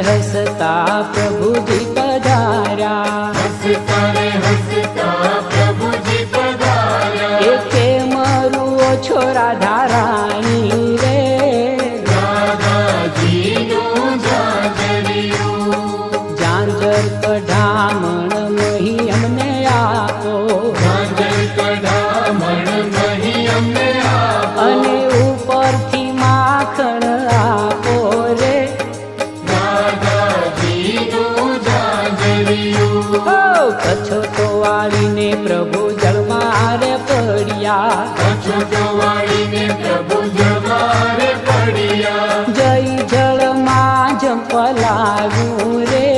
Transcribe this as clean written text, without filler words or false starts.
હસતા પ્રભુજી પધાર્યા, હસતા રે હસતા પ્રભુજી પધાર્યા. એ કેમ રૂઓ છો રાધા રાણી રે, રાધાજીનું જાજરિયું. ઝાંઝર કઢામણ મહી અમને આપો, ઝાંઝર કઢામણ નહીં અમને આપો. અને ઉપરથી માખણ આપો રે, રાધાજીનું જાજરિયું. કચ્છો તો વાળીને પ્રભુ જળમાં રે પડ્યા, અછૂતો વાળીને પ્રભુ જવારે પડ્યા. જય જળમાં જંપલાવ્યું રે,